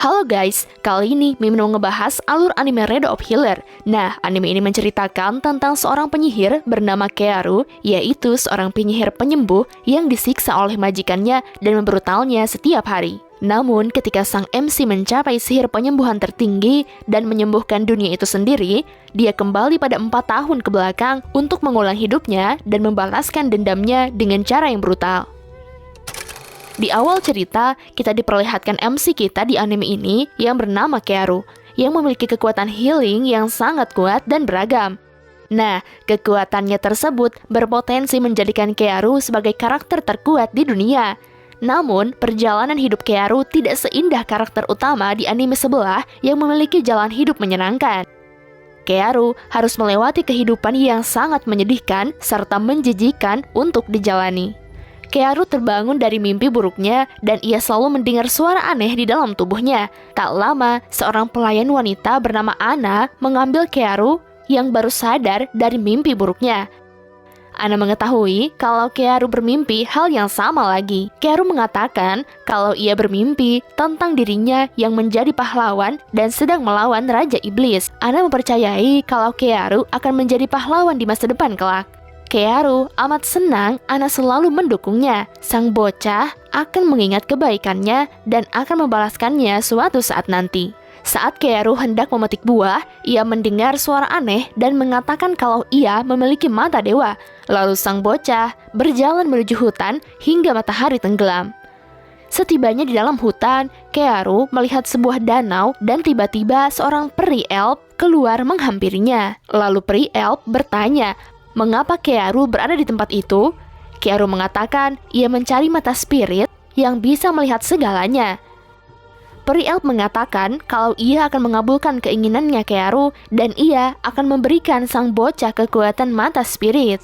Halo guys, kali ini Mimin mau ngebahas alur anime Red of Healer. Nah, anime ini menceritakan tentang seorang penyihir bernama Kearu, yaitu seorang penyihir penyembuh yang disiksa oleh majikannya dan membrutalnya setiap hari. Namun, ketika sang MC mencapai sihir penyembuhan tertinggi dan menyembuhkan dunia itu sendiri, dia kembali pada 4 tahun ke belakang untuk mengulang hidupnya dan membalaskan dendamnya dengan cara yang brutal. Di awal cerita, kita diperlihatkan MC kita di anime ini yang bernama Kearu, yang memiliki kekuatan healing yang sangat kuat dan beragam. Nah, kekuatannya tersebut berpotensi menjadikan Kearu sebagai karakter terkuat di dunia. Namun, perjalanan hidup Kearu tidak seindah karakter utama di anime sebelah yang memiliki jalan hidup menyenangkan. Kearu harus melewati kehidupan yang sangat menyedihkan serta menjijikan untuk dijalani. Kearu terbangun dari mimpi buruknya dan ia selalu mendengar suara aneh di dalam tubuhnya. Tak lama, seorang pelayan wanita bernama Ana mengambil Kearu yang baru sadar dari mimpi buruknya. Ana mengetahui kalau Kearu bermimpi hal yang sama lagi. Kearu mengatakan kalau ia bermimpi tentang dirinya yang menjadi pahlawan dan sedang melawan Raja Iblis. Ana mempercayai kalau Kearu akan menjadi pahlawan di masa depan kelak. Kearu amat senang Ana selalu mendukungnya. Sang bocah akan mengingat kebaikannya dan akan membalaskannya suatu saat nanti. Saat Kearu hendak memetik buah, ia mendengar suara aneh dan mengatakan kalau ia memiliki mata dewa. Lalu sang bocah berjalan menuju hutan hingga matahari tenggelam. Setibanya di dalam hutan, Kearu melihat sebuah danau dan tiba-tiba seorang peri elf keluar menghampirinya. Lalu peri elf bertanya, mengapa Kearu berada di tempat itu? Kearu mengatakan ia mencari mata spirit yang bisa melihat segalanya. Peri elf mengatakan kalau ia akan mengabulkan keinginannya Kearu dan ia akan memberikan sang bocah kekuatan mata spirit.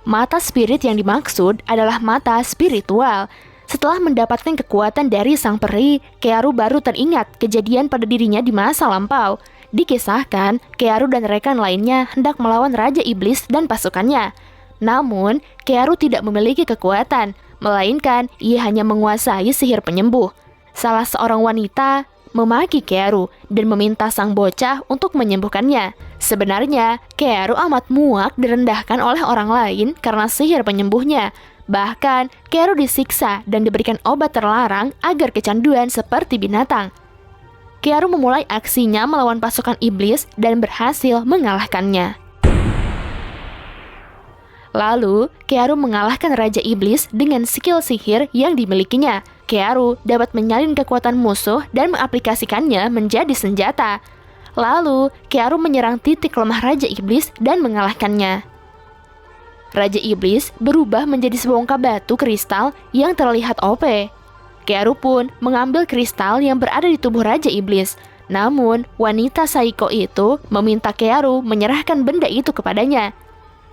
Mata spirit yang dimaksud adalah mata spiritual. Setelah mendapatkan kekuatan dari sang peri, Kearu baru teringat kejadian pada dirinya di masa lampau. Dikisahkan, Kearu dan rekan lainnya hendak melawan Raja Iblis dan pasukannya. Namun, Kearu tidak memiliki kekuatan, melainkan ia hanya menguasai sihir penyembuh. Salah seorang wanita memaki Kearu dan meminta sang bocah untuk menyembuhkannya. Sebenarnya, Kearu amat muak direndahkan oleh orang lain karena sihir penyembuhnya. Bahkan, Kearu disiksa dan diberikan obat terlarang agar kecanduan seperti binatang. Kearu memulai aksinya melawan pasukan iblis dan berhasil mengalahkannya. Lalu, Kearu mengalahkan Raja Iblis dengan skill sihir yang dimilikinya. Kearu dapat menyalin kekuatan musuh dan mengaplikasikannya menjadi senjata. Lalu, Kearu menyerang titik lemah Raja Iblis dan mengalahkannya. Raja Iblis berubah menjadi sebongkah batu kristal yang terlihat OP. Kearu pun mengambil kristal yang berada di tubuh Raja Iblis. Namun, wanita Saiko itu meminta Kearu menyerahkan benda itu kepadanya.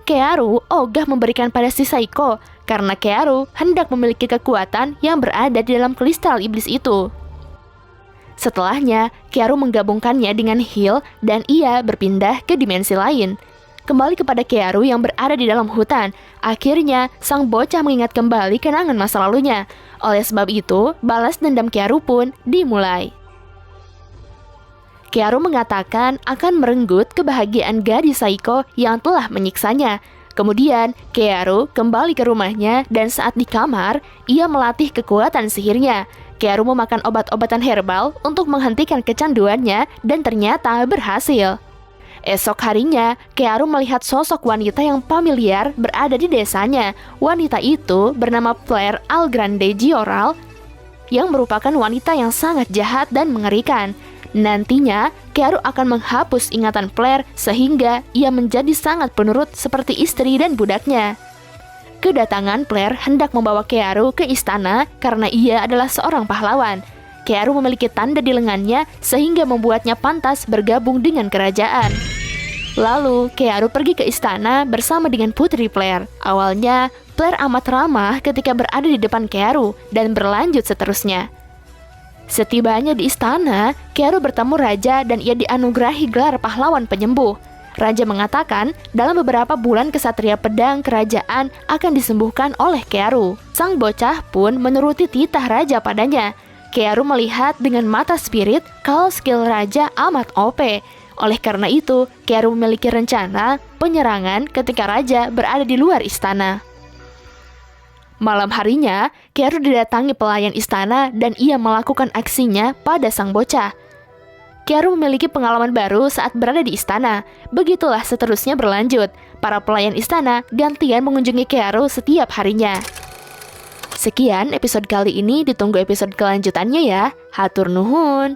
Kearu ogah memberikan pada si Saiko karena Kearu hendak memiliki kekuatan yang berada di dalam kristal iblis itu. Setelahnya, Kearu menggabungkannya dengan Heal dan ia berpindah ke dimensi lain. Kembali kepada Kearu yang berada di dalam hutan. Akhirnya, sang bocah mengingat kembali kenangan masa lalunya. Oleh sebab itu, balas dendam Kearu pun dimulai. Kearu mengatakan akan merenggut kebahagiaan gadis Saiko yang telah menyiksanya. Kemudian, Kearu kembali ke rumahnya dan saat di kamar, ia melatih kekuatan sihirnya. Kearu memakan obat-obatan herbal untuk menghentikan kecanduannya dan ternyata berhasil. Esok harinya, Kearu melihat sosok wanita yang familiar berada di desanya. Wanita itu bernama Flare Algrande Gioral, yang merupakan wanita yang sangat jahat dan mengerikan. Nantinya, Kearu akan menghapus ingatan Flare sehingga ia menjadi sangat penurut seperti istri dan budaknya. Kedatangan Flare hendak membawa Kearu ke istana karena ia adalah seorang pahlawan. Kearu memiliki tanda di lengannya sehingga membuatnya pantas bergabung dengan kerajaan. Lalu, Kearu pergi ke istana bersama dengan putri Flare. Awalnya, Flare amat ramah ketika berada di depan Kearu dan berlanjut seterusnya. Setibanya di istana, Kearu bertemu raja dan ia dianugerahi gelar pahlawan penyembuh. Raja mengatakan dalam beberapa bulan kesatria pedang kerajaan akan disembuhkan oleh Kearu. Sang bocah pun menuruti titah raja padanya. Kearu melihat dengan mata spirit kalau skill raja amat OP. Oleh karena itu, Kearu memiliki rencana penyerangan ketika raja berada di luar istana. Malam harinya, Kearu didatangi pelayan istana dan ia melakukan aksinya pada sang bocah. Kearu memiliki pengalaman baru saat berada di istana. Begitulah seterusnya berlanjut. Para pelayan istana gantian mengunjungi Kearu setiap harinya. Sekian episode kali ini, ditunggu episode kelanjutannya ya. Hatur nuhun.